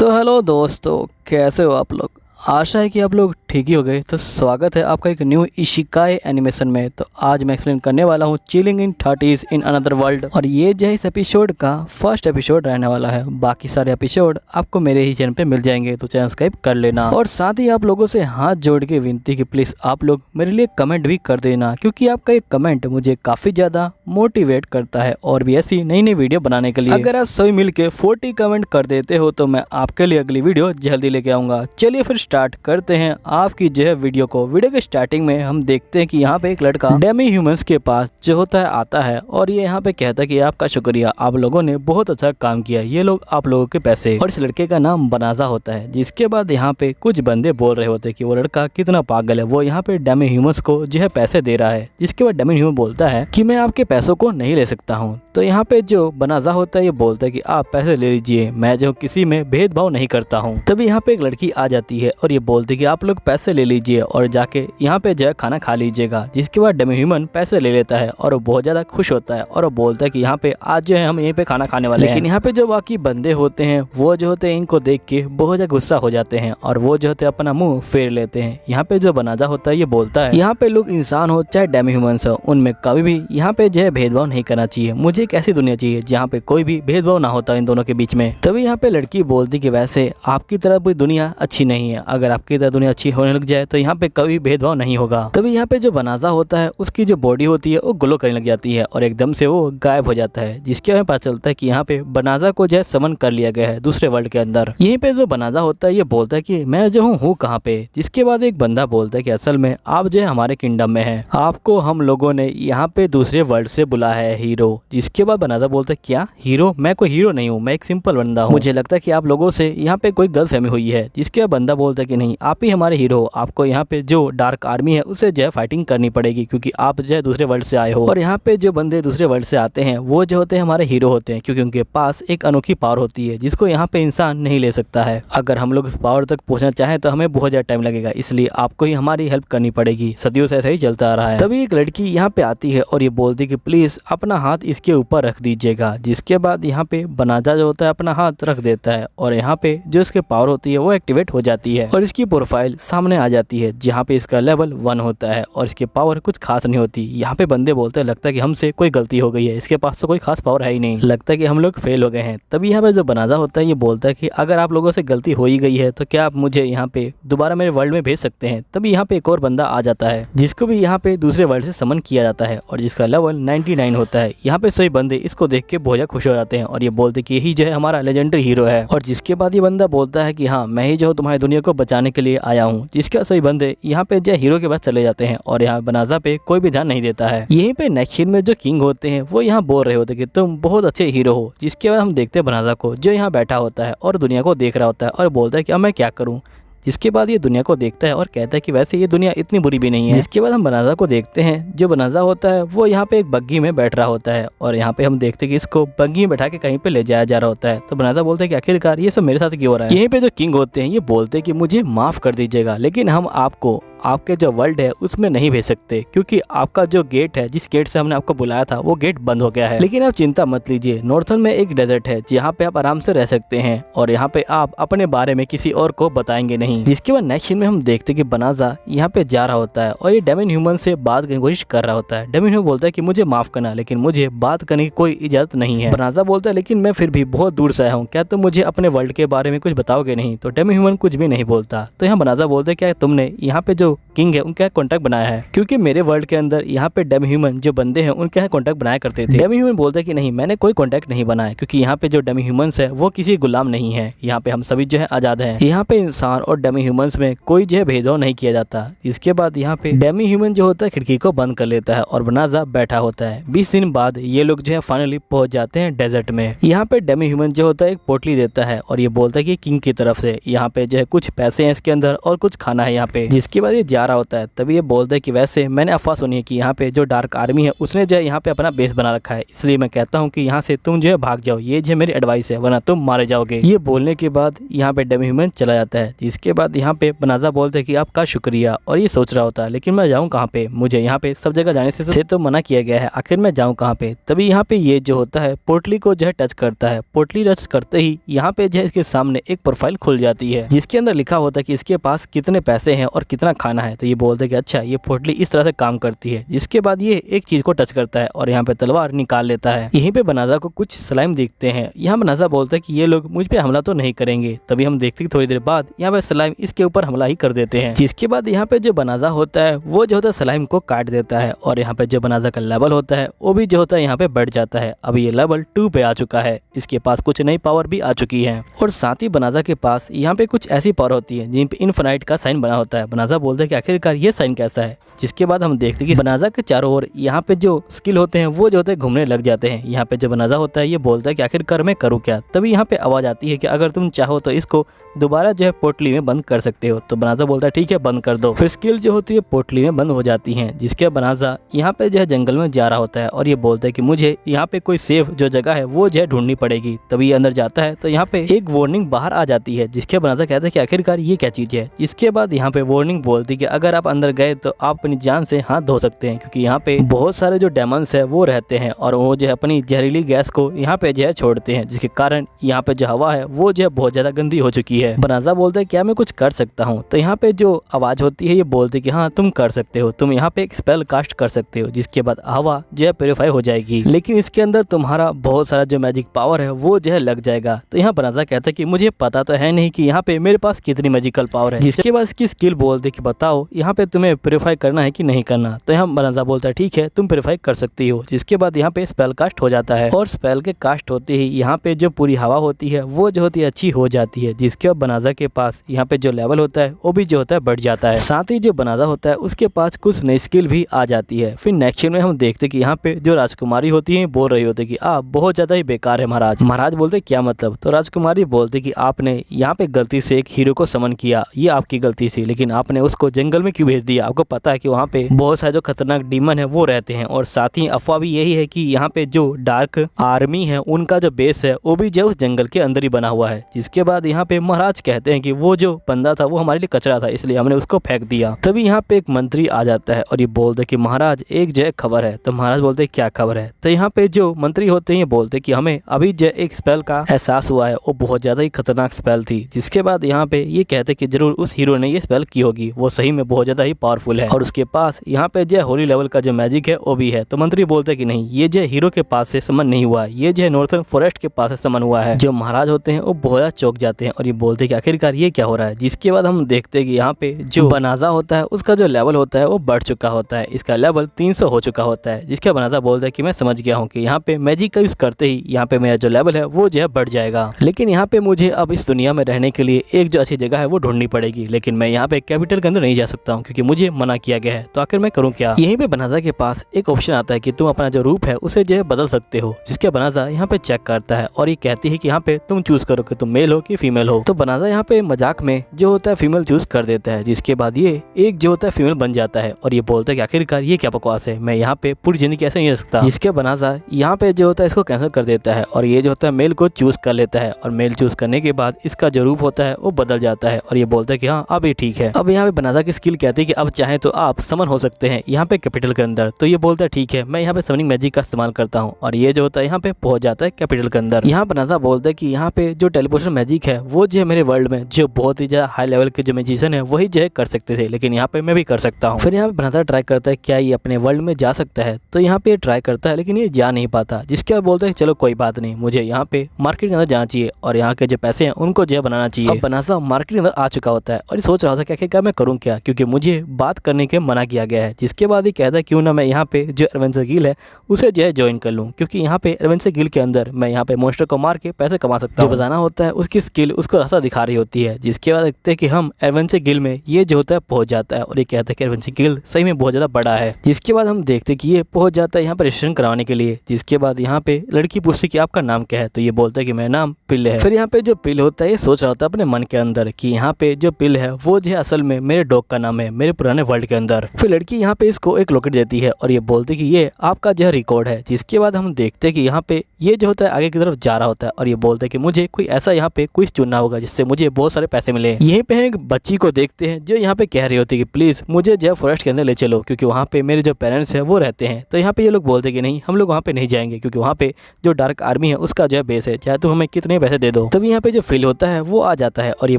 तो हेलो दोस्तों, कैसे हो आप लोग। आशा है कि आप लोग ठीक ही हो गए। तो स्वागत है आपका एक न्यू इशिकाई एनिमेशन में। तो आज मैं एक्सप्लेन करने वाला हूँ chilling in 30s in another world. और ये जो इस एपिसोड का फर्स्ट एपिसोड रहने वाला है। बाकी सारे एपिसोड आपको मेरे ही चैनल पे मिल जाएंगे, तो चैनल सब्सक्राइब कर लेना। और साथ ही आप लोगों से हाथ जोड़ के विनती कि प्लीज़ आप लोग मेरे लिए कमेंट भी कर देना, क्योंकि आपका एक कमेंट मुझे काफ़ी ज़्यादा मोटिवेट करता है और भी ऐसी नई नई वीडियो बनाने के लिए। अगर आप सभी मिलके 40 कमेंट कर देते हो तो मैं आपके लिए अगली वीडियो जल्दी लेके आऊँगा। चलिए फिर स्टार्ट करते हैं आपकी जो है वीडियो को। वीडियो के स्टार्टिंग में हम देखते हैं कि यहाँ पे एक लड़का डेमी ह्यूमंस के पास जो होता है आता है और ये यहाँ पे कहता है कि आपका शुक्रिया, आप लोगों ने बहुत अच्छा काम किया, ये लोग आप लोगों के पैसे। और इस लड़के का नाम बनाजा होता है। जिसके बाद यहाँ पे कुछ बंदे बोल रहे होते हैं कि वो लड़का कितना पागल है, वो यहाँ पे डेमी ह्यूमंस को जो है पैसे दे रहा है। जिसके बाद डेमी ह्यूमन बोलता है कि मैं आपके पैसों को नहीं ले सकता हूँ। तो यहाँ पे जो बनाजा होता है ये बोलता है कि आप पैसे ले लीजिए, मैं जो किसी में भेदभाव नहीं करता हूँ। तभी यहाँ पे एक लड़की आ जाती है और ये बोलती है कि आप लोग पैसे ले लीजिए और जाके यहाँ पे जो है खाना खा लीजिएगा। जिसके बाद डेमी ह्यूमन पैसे ले लेता है और वो बहुत ज्यादा खुश होता है और वो बोलता है कि यहाँ पे आज जो है हम यहीं पे खाना खाने वाले हैं। लेकिन यहाँ पे जो बाकी बंदे होते हैं वो जो होते हैं इनको देख के बहुत ज्यादा गुस्सा हो जाते हैं और वो जो होते हैं अपना मुंह फेर लेते हैं। यहाँ पे जो बनाजा होता है ये बोलता है यहाँ पे लोग इंसान हो चाहे डेमी ह्यूमंस हो, उनमें कभी भी यहाँ पे जो है भेदभाव नहीं करना चाहिए। मुझे एक ऐसी दुनिया चाहिए जहाँ पे कोई भी भेदभाव ना होता इन दोनों के बीच में। तभी यहाँ पे लड़की बोलती कि वैसे आपकी तरह कोई दुनिया अच्छी नहीं है, अगर आपकी तरह दुनिया अच्छी होने लग जाए तो यहाँ पे कभी भेदभाव नहीं होगा। तभी यहाँ पे जो बनाजा होता है उसकी जो बॉडी होती है वो ग्लो करने लग जाती है और एकदम से वो गायब हो जाता है। जिसके हमें पता चलता है कि यहाँ पे बनाजा को जो है समन कर लिया गया है दूसरे वर्ल्ड के अंदर। यहीं पे जो बनाजा होता है ये बोलता है कि मैं जो हूँ कहाँ पे। जिसके बाद एक बंदा बोलता है कि असल में आप जो है हमारे किंगडम में है, आपको हम लोगों ने यहाँ पे दूसरे वर्ल्ड से बुलाया है हीरो। जिसके बाद बनाजा बोलता है क्या हीरो, मैं कोई हीरो नहीं हूँ, मैं एक सिंपल बंदा हूँ, मुझे लगता है कि आप लोगों से यहाँ पे कोई गलतफहमी हुई है। जिसके बाद बंदा बोलता है कि नहीं, आप ही हमारे हीरो हो, आपको यहाँ पे जो डार्क आर्मी है उसे जो है फाइटिंग करनी पड़ेगी, क्योंकि आप जो है दूसरे वर्ल्ड से आए हो। और यहाँ पे जो बंदे दूसरे वर्ल्ड से आते हैं वो जो होते हैं हमारे हीरो होते हैं, क्योंकि उनके पास एक अनोखी पावर होती है जिसको यहाँ पे इंसान नहीं ले सकता है। अगर हम लोग इस पावर तक पहुंचना चाहें तो हमें बहुत ज्यादा टाइम लगेगा, इसलिए आपको ही हमारी हेल्प करनी पड़ेगी। सदियों से ऐसा ही चलता आ रहा है। तभी एक लड़की यहाँ पे आती है और ये बोलती है कि प्लीज अपना हाथ इसके ऊपर रख दीजिएगा। जिसके बाद यहाँ पे बनाजा जो होता है अपना हाथ रख देता है और यहाँ पे जो इसके पावर होती है वो एक्टिवेट हो जाती है और इसकी प्रोफाइल सामने आ जाती है, जहाँ पे इसका लेवल 1 होता है और इसके पावर कुछ खास नहीं होती। यहाँ पे बंदे बोलते हैं लगता है कि हमसे कोई गलती हो गई है, इसके पास तो कोई खास पावर है ही नहीं, लगता है कि हम लोग फेल हो गए हैं। तभी यहाँ पे जो बनाजा होता है ये बोलता है कि अगर आप लोगों से गलती हो ही गई है तो क्या आप मुझे यहाँ पे दोबारा मेरे वर्ल्ड में भेज सकते हैं। तभी यहाँ पे एक और बंदा आ जाता है जिसको भी यहाँ पे दूसरे वर्ल्ड से समन किया जाता है और जिसका लेवल 99 होता है। यहाँ पे सभी बंदे इसको देख के बहुत खुश हो जाते हैं और ये बोलते कि यही जो है हमारा लेजेंडरी हीरो है। और जिसके बाद ये बंदा बोलता है कि हाँ, मैं ही जो तुम्हारी दुनिया को बचाने के लिए आया हूँ। जिसके सभी बंदे यहाँ पे जो हीरो के पास चले जाते हैं और यहाँ बनाजा पे कोई भी ध्यान नहीं देता है। यहीं पे नेक्स्ट सीन में जो किंग होते हैं वो यहाँ बोल रहे होते कि तुम बहुत अच्छे हीरो हो। जिसके बाद हम देखते हैं बनाजा को जो यहाँ बैठा होता है और दुनिया को देख रहा होता है और बोलता है कि अब मैं क्या करूँ। जिसके बाद ये दुनिया को देखता है और कहता है कि वैसे ये दुनिया इतनी बुरी भी नहीं है। जिसके बाद हम बनाजा को देखते हैं, जो बनाजा होता है वो यहाँ पे एक बग्गी में बैठ रहा होता है और यहाँ पे हम देखते हैं कि इसको बग्गी में बैठा के कहीं पे ले जाया जा रहा होता है। तो बनाजा बोलता है कि आखिरकार ये सब मेरे साथ क्यों हो रहा है। यहीं पे जो किंग होते हैं ये बोलते हैं कि मुझे माफ कर दीजिएगा, लेकिन हम आपको आपके जो वर्ल्ड है उसमें नहीं भेज सकते, क्योंकि आपका जो गेट है, जिस गेट से हमने आपको बुलाया था वो गेट बंद हो गया है। लेकिन आप चिंता मत लीजिए, नॉर्थन में एक डेजर्ट है जहाँ पे आप आराम से रह सकते हैं और यहाँ पे आप अपने बारे में किसी और को बताएंगे नहीं। जिसके बाद नेक्स्ट सीन में हम देखते हैं कि बनाजा यहाँ पे जा रहा होता है और ये डेमी ह्यूमन से बात करने की कोशिश कर रहा होता है। डेमी ह्यूमन बोलता है कि मुझे माफ करना, लेकिन मुझे बात करने की कोई इजाजत नहीं है। बनाजा बोलता है लेकिन मैं फिर भी बहुत दूर से आया हूँ, क्या तुम मुझे अपने वर्ल्ड के बारे में कुछ बताओगे नहीं। तो डेमी ह्यूमन कुछ भी नहीं बोलता। तो यहाँ बनाजा बोलता है क्या तुमने यहाँ पे जो किंग है उनका कॉन्टैक्ट बनाया है, क्योंकि मेरे वर्ल्ड के अंदर यहाँ पे डेमी ह्यूमन जो बंदे हैं उनके यहाँ कॉन्टैक्ट बनाया करते थे। डेमी ह्यूमन बोलते हैं कि नहीं, मैंने कोई कॉन्टैक्ट नहीं बनाया, क्योंकि यहाँ पे जो डेमी ह्यूमंस है वो किसी गुलाम नहीं है। यहाँ पे हम सभी जो है आजाद हैं। यहाँ पे इंसान और डेमी ह्यूमंस में कोई जो है भेदभाव नहीं किया जाता। इसके बाद यहाँ पे डेमी ह्यूमन जो होता है खिड़की को बंद कर लेता है और बनाजा बैठा होता है। 20 दिन बाद ये लोग जो है फाइनली पहुंच जाते हैं डेजर्ट में। यहाँ पे डेमी ह्यूमन जो होता है एक पोटली देता है और ये बोलता है कि किंग की तरफ से यहाँ पे जो है कुछ पैसे हैं इसके अंदर और कुछ खाना है यहाँ पे। जिसके बाद ये ये जा रहा होता है तभी ये बोलता है कि वैसे मैंने अफवाह सुनी है कि यहाँ पे जो डार्क आर्मी है उसने जो है यहाँ पे अपना बेस बना रखा है, इसलिए मैं कहता हूँ कि यहाँ से तुम जो है भाग जाओ, ये जो मेरी एडवाइस है, वरना तुम मारे जाओगे। ये बोलने के बाद यहाँ पे डेमी ह्यूमन चला जाता है। इसके बाद यहाँ पे बनाजा बोलते हैं कि आपका शुक्रिया, और ये सोच रहा होता है लेकिन मैं जाऊँ कहाँ पे, मुझे यहाँ पे सब जगह जाने से तो मना किया गया है, आखिर मैं जाऊँ कहाँ पे। तभी यहाँ पे ये जो होता है पोटली को जो है टच करता है। पोटली टच करते ही यहाँ पे जो है इसके सामने एक प्रोफाइल खुल जाती है जिसके अंदर लिखा होता है कि इसके पास कितने पैसे हैं और कितना खाना है। तो ये बोलते हैं कि अच्छा ये पोटली इस तरह से काम करती है। जिसके बाद ये एक चीज को टच करता है और यहाँ पे तलवार निकाल लेता है। यहीं पे बनाजा को कुछ स्लाइम दिखते हैं। यहाँ बनाजा बोलता है कि ये लोग मुझ पे हमला तो नहीं करेंगे। तभी हम देखते हैं थोड़ी देर बाद यहाँ पे स्लाइम इसके ऊपर हमला ही कर देते हैं। जिसके बाद यहाँ पे जो बनाजा होता है वो जो होता है स्लाइम को काट देता है और यहाँ पे जो बनाजा का लेवल होता है वो भी जो होता है यहाँ पे बढ़ जाता है। अभी ये लेवल 2 पे आ चुका है। इसके पास कुछ नई पावर भी आ चुकी है और साथ ही बनाजा के पास यहाँ पे कुछ ऐसी पावर होती है जिन पे इनफाइनाइट का साइन बना होता है। बनाजा बोलता है कि आखिरकार ये साइन कैसा है। जिसके बाद हम देखते हैं कि बनाजा के चारों ओर यहाँ पे जो स्किल होते हैं वो जो होते हैं घूमने लग जाते हैं। यहाँ पे जो बनाजा होता है ये बोलता है कि आखिरकार मैं करूँ क्या। तभी यहाँ पे आवाज आती है कि अगर तुम चाहो तो इसको दोबारा जो है पोटली में बंद कर सकते हो। तो बनाजा बोलता है ठीक है बंद कर दो। फिर स्किल जो होती है पोटली में बंद हो जाती है। जिसके बनाजा यहाँ पे जो है जंगल में जा रहा होता है और ये बोलता है कि मुझे यहाँ पे कोई सेफ जो जगह है वो जो है ढूंढनी पड़ेगी। तभी ये अंदर जाता है तो यहाँ पे एक वार्निंग बाहर आ जाती है। जिसके बनाजा कहता है कि आखिरकार ये क्या चीज है। इसके बाद यहाँ पे वार्निंग बोलती है कि अगर आप अंदर गए तो आप अपनी जान से हाथ धो सकते हैं, क्योंकि यहाँ पे बहुत सारे जो डेमंस है वो रहते हैं और वो जो है अपनी जहरीली गैस को यहाँ पे जो है छोड़ते हैं, जिसके कारण यहाँ पे जो हवा है वो जो है बहुत ज्यादा गंदी हो चुकी है। बनाजा बोलता है क्या मैं कुछ कर सकता हूँ। तो यहाँ पे जो आवाज होती है ये बोलती है कि हाँ तुम कर सकते हो, तुम यहाँ पे एक स्पेल कास्ट कर सकते हो जिसके बाद हवा जो है प्योरीफाई हो जाएगी, लेकिन इसके अंदर तुम्हारा बहुत सारा जो मैजिक पावर है वो जो है लग जाएगा। तो यहाँ बनाजा कहता है कि मुझे पता तो है नहीं कि यहाँ पे मेरे पास कितनी मैजिकल पावर है। जिसके बाद इसकी स्किल बोलती है कि बताओ यहाँ पे तुम्हें प्योरीफाई करना है कि नहीं करना। तो यहाँ बनाजा बोलता है ठीक है तुम प्योरीफाई कर सकती हो। जिसके बाद यहाँ पे स्पेल कास्ट हो जाता है और स्पेल के कास्ट होते ही यहाँ पे जो पूरी हवा होती है वो जो होती है अच्छी हो जाती है। जिसके बाद बनाजा के पास यहाँ पे जो लेवल होता है वो भी जो होता है बढ़ जाता है। साथ ही जो बनाजा होता है उसके पास कुछ नई स्किल भी आ जाती है। फिर नेक्स्ट सीन में हम देखते कि यहाँ पे जो राजकुमारी होती है बोल रही होती है कि आप बहुत ज्यादा ही बेकार है महाराज। महाराज बोलते क्या मतलब। तो राजकुमारी बोलते कि आपने यहाँ पे गलती से एक हीरो को समन किया, ये आपकी गलती थी, लेकिन आपने उसको जंगल में क्यों भेज दिया। आपको पता है कि वहाँ पे बहुत सारे जो खतरनाक डीमन है वो रहते हैं और साथ ही अफवाह भी यही है कि यहाँ पे जो डार्क आर्मी है उनका जो बेस है वो भी जो उस जंगल के अंदर ही बना हुआ है। जिसके बाद यहाँ पे महाराज कहते हैं कि वो जो बंदा था वो हमारे लिए कचरा था, इसलिए हमने उसको फेंक दिया। तभी यहाँ पे एक मंत्री आ जाता है और ये बोलते कि महाराज एक जो है खबर है। तो महाराज बोलते क्या खबर है। तो यहाँ पे जो मंत्री होते हैं बोलते कि हमें अभी जो एक स्पेल का एहसास हुआ है, वो बहुत ज्यादा ही खतरनाक स्पेल थी। जिसके बाद यहाँ पे ये कहते कि जरूर उस हीरो ने ये स्पेल की होगी, वो सही में बहुत ज्यादा ही पावरफुल है और उसके पास यहाँ पे जो होली लेवल का जो मैजिक है वो भी है। तो मंत्री बोलते कि नहीं, ये जो हीरो के पास से समन नहीं हुआ, ये जो है नॉर्थर्न फॉरेस्ट के पास से समन हुआ है। जो महाराज होते हैं वो बहुत ज्यादा चौंक जाते हैं और ये बोलते कि आखिरकार ये क्या हो रहा है। जिसके बाद हम देखते हैं कि यहाँ पे जो बनाजा होता है उसका जो लेवल होता है वो बढ़ चुका होता है, इसका लेवल 300 हो चुका होता है। जिसके बनाजा बोलता है कि मैं समझ गया हूँ कि यहाँ पे मैजिक का यूज करते ही यहाँ पे मेरा जो लेवल है वो जो है बढ़ जाएगा, लेकिन यहाँ पे मुझे अब इस दुनिया में रहने के लिए एक जो अच्छी जगह है वो ढूंढनी पड़ेगी, लेकिन मैं यहाँ पे कैपिटल के अंदर नहीं जा सकता हूँ क्योंकि मुझे मना किया गया है। तो आखिर मैं करूँ क्या। यहीं पे बनाजा के पास एक ऑप्शन आता है कि तुम अपना जो रूप है उसे जो है बदल सकते हो। जिसके बनाजा यहाँ पे चेक करता है और ये कहती है कि यहाँ पे तुम चूज करो कि तुम मेल हो कि फीमेल हो। तो बनाजा यहाँ पे मजाक में जो होता है फीमेल चूज कर देता है। जिसके बाद ये एक जो होता है फीमेल बन जाता है और ये बोलता है कि आखिरकार ये क्या बकवास है, मैं यहाँ पे पूरी जिंदगी ऐसे नहीं रह सकता। जिसके बनाजा यहाँ पे जो होता है इसको कैंसिल कर देता है और ये जो होता है मेल को चूज कर लेता है और मेल चूज करने के बाद इसका जो रूप होता है वो बदल जाता है और ये बोलता है कि हाँ अब ये ठीक है। अब यहाँ पे बनाजा की स्किल कहती है कि अब चाहे तो आप समन हो सकते हैं यहाँ पे कैपिटल के अंदर। तो ये बोलता है ठीक है मैं यहाँ पे समनिंग मैजिक का इस्तेमाल करता हूँ और ये जो होता है यहाँ पे पहुंच जाता है कैपिटल के अंदर। यहाँ बनाजा बोलता है कि यहाँ पे जो टेलीपोर्टेशन मैजिक है वो जो है मेरे वर्ल्ड में जो बहुत ही ज्यादा हाई लेवल के जो मैजिशियन है वही जो है कर सकते थे, लेकिन यहाँ पे मैं भी कर सकता हूँ। फिर यहाँ पे बनाजा ट्राई करता है क्या ये अपने वर्ल्ड में जा सकता है। तो यहाँ पे ट्राई करता है लेकिन ये जा नहीं पाता। जिसके बाद बोलता है चलो कोई बात नहीं, मुझे यहाँ पे मार्केट के अंदर जाना चाहिए और यहाँ के जो पैसे हैं उनको जो है बनाना चाहिए। अब बनाजा मार्केट के अंदर आ चुका होता है और ये सोच रहा था कि आखिरकार मैं करूँ क्या, क्योंकि मुझे बात करने के मना किया गया है। जिसके बाद ये कहता है क्यों ना मैं यहाँ पे जो एडवेंचर गिल है उसे जो है ज्वाइन कर लूँ, क्योंकि यहाँ पे एडवेंचर गिल के अंदर मैं यहाँ पे मॉन्स्टर को मार के पैसे कमा सकता हूँ। जो बताना होता है उसकी स्किल उसको रास्ता दिखा रही होती है। जिसके बाद देखते हैं कि हम एडवेंचर गिल में ये जो होता है पहुंच जाता है और ये कहता है कि एडवेंचर गिल सही में बहुत ज्यादा बड़ा है। जिसके बाद हम देखते हैं कि ये पहुंच जाता है यहाँ पर रजिस्ट्रेशन कराने के लिए। जिसके बाद यहाँ पे लड़की पूछती कि आपका नाम क्या है। तो ये बोलता है कि मेरा नाम पिल है। फिर यहाँ पे जो पिल होता है ये सोच रहा होता है अपने मन के अंदर कि यहाँ पे जो पिल है वो जो है असल में मेरे डॉग का नाम है मेरे पुराने वर्ल्ड के अंदर। फिर लड़की यहाँ पे इसको एक लॉकेट देती है और ये बोलती कि ये आपका जो है रिकॉर्ड है। जिसके बाद हम देखते हैं कि यहाँ पे ये जो होता है आगे की तरफ जा रहा होता है और ये बोलते हैं कि मुझे कोई ऐसा यहाँ पे क्विज चुनना होगा जिससे मुझे बहुत सारे पैसे मिले। यहीं पे एक बच्ची को देखते हैं जो यहाँ पे कह रही होती है कि प्लीज मुझे जो फॉरेस्ट के अंदर ले चलो, क्योंकि वहाँ पे मेरे जो पेरेंट्स है वो रहते हैं। तो यहाँ पे ये लोग बोलते हैं कि नहीं, हम लोग वहाँ पे नहीं जाएंगे, क्योंकि वहाँ पे जो डार्क आर्मी है उसका जो है बेस है, चाहे तुम हमें कितने पैसे दे दो। तभी यहाँ पे जो फील होता है वो आ जाता है और ये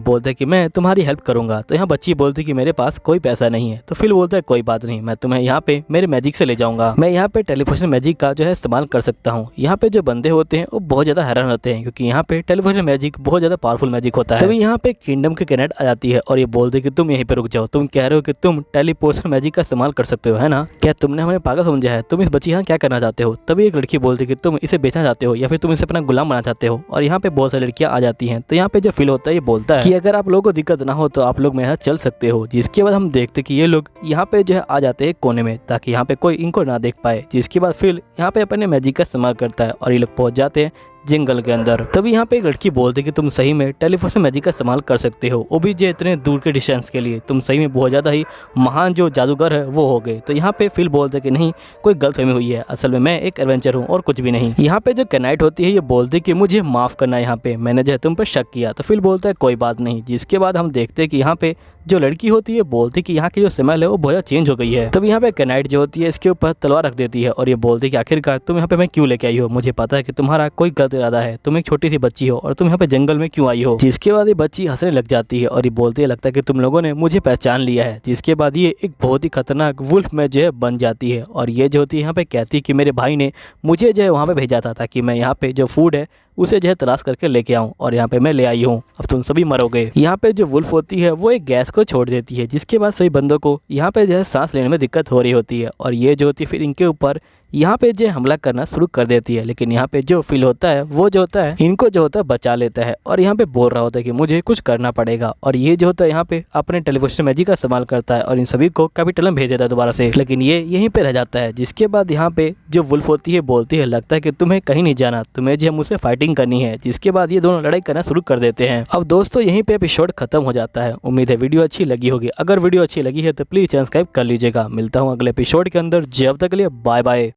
बोलता है कि मैं तुम्हारी हेल्प करूंगा। तो यहाँ बच्ची बोलती है कि मेरे पास कोई पैसा नहीं है। तो फिल बोलता है कोई बात नहीं, मैं तुम्हें यहाँ पे मेरे मैजिक से ले जाऊंगा। मैं यहाँ पे टेलीफोन मैजिक का जो है इस्तेमाल कर सकता हूँ। यहाँ पे जो बंदे होते हैं वो बहुत ज्यादा हैरान होते हैं, क्योंकि यहाँ पे टेलीफोन मैजिक बहुत ज्यादा पावरफुल मैजिक होता है। तभी यहाँ पे किंगडम के कैनेट आ जाती है और ये बोलती है कि तुम यहीं पे रुक जाओ, तुम कह रहे हो कि तुम टेलीपोर्शन मैजिक का इस्तेमाल कर सकते हो, है ना? क्या तुमने हमें पागल समझा है? तुम इस बच्ची यहाँ क्या करना चाहते हो? तभी एक लड़की बोलती है कि तुम इसे बेचना चाहते हो या फिर तुम इसे अपना गुलाम बनाना चाहते हो। और यहाँ पे बहुत सारी लड़कियां आ जाती हैं। तो यहाँ पे जो फील होता है ये बोलता है कि अगर आप लोगों को दिक्कत ना हो तो आप लोग मेरे साथ चल सकते हो। जिसके बाद हम देखते कि ये लोग यहाँ पे जो है आ जाते हैं कोने में, ताकि यहाँ पे कोई इनको ना देख पाए। जिसके बाद फिल यहाँ पे अपने मैजिक का इस्तेमाल करता है और ये लोग पहुंच जाते हैं जंगल के अंदर। तभी यहाँ पे एक लड़की बोलती है कि तुम सही में टेलीफोन मैजिक का इस्तेमाल कर सकते हो, वो भी जो इतने दूर के डिस्टेंस के लिए। तुम सही में बहुत ज़्यादा ही महान जो जादूगर है वो हो गए। तो यहाँ पे फिल बोलते कि नहीं, कोई गलतफहमी हुई है, असल में मैं एक एडवेंचर हूँ और कुछ भी नहीं। यहाँ पे जो कैनाइट होती है ये बोलती है कि मुझे माफ़ करना, यहाँ पे मैंने जो है तुम पर शक किया। तो फिल बोलता है कोई बात नहीं। जिसके बाद हम देखते हैं कि यहाँ पे जो लड़की होती है बोलती कि यहाँ की जो स्मेल है वो बहुत ज़्यादा चेंज हो गई है। तब यहाँ पे कैनाइट जो होती है इसके ऊपर तलवार रख देती है और ये बोलती है कि आखिरकार तुम यहाँ पे मैं क्यों लेके आई हो? मुझे पता है कि तुम्हारा कोई गलत इरादा है, तुम एक छोटी सी बच्ची हो और तुम यहाँ पे जंगल में क्यों आई हो? जिसके बाद ये बच्ची हंसने लग जाती है और ये बोलती है लगता है कि तुम लोगों ने मुझे पहचान लिया है। जिसके बाद ये एक बहुत ही खतरनाक वुल्फ में जो है बन जाती है और ये जो होती है यहाँ पे कहती है कि मेरे भाई ने मुझे जो है वहाँ पे भेजा था ताकि मैं यहाँ पे जो फूड है उसे जो है तलाश करके लेके आऊं, और यहाँ पे मैं ले आई हूँ, अब तुम सभी मरोगे। यहाँ पे जो वुल्फ होती है वो एक गैस को छोड़ देती है, जिसके बाद सभी बंदों को यहाँ पे जो है सांस लेने में दिक्कत हो रही होती है और ये जो होती है फिर इनके ऊपर यहाँ पे जो हमला करना शुरू कर देती है। लेकिन यहाँ पे जो फील होता है वो जो होता है इनको जो होता है बचा लेता है और यहाँ पे बोल रहा होता है कि मुझे कुछ करना पड़ेगा। और ये जो होता है यहाँ पे अपने टेलीफोन मैजिक का इस्तेमाल करता है और इन सभी को कैपिटल में भेज देता है दोबारा से, लेकिन ये यहीं पे रह जाता है। जिसके बाद यहाँ पे जो वुल्फ होती है बोलती है लगता है कि तुम्हें कहीं नहीं जाना, तुम्हें जो मुझसे फाइटिंग करनी है। जिसके बाद ये दोनों लड़ाई करना शुरू कर देते हैं। अब दोस्तों यहीं पे एपिसोड खत्म हो जाता है। उम्मीद है वीडियो अच्छी लगी होगी। अगर वीडियो अच्छी लगी है तो प्लीज सब्सक्राइब कर लीजिएगा। मिलता हूँ अगले एपिसोड के अंदर। जब तक के लिए बाय बाय।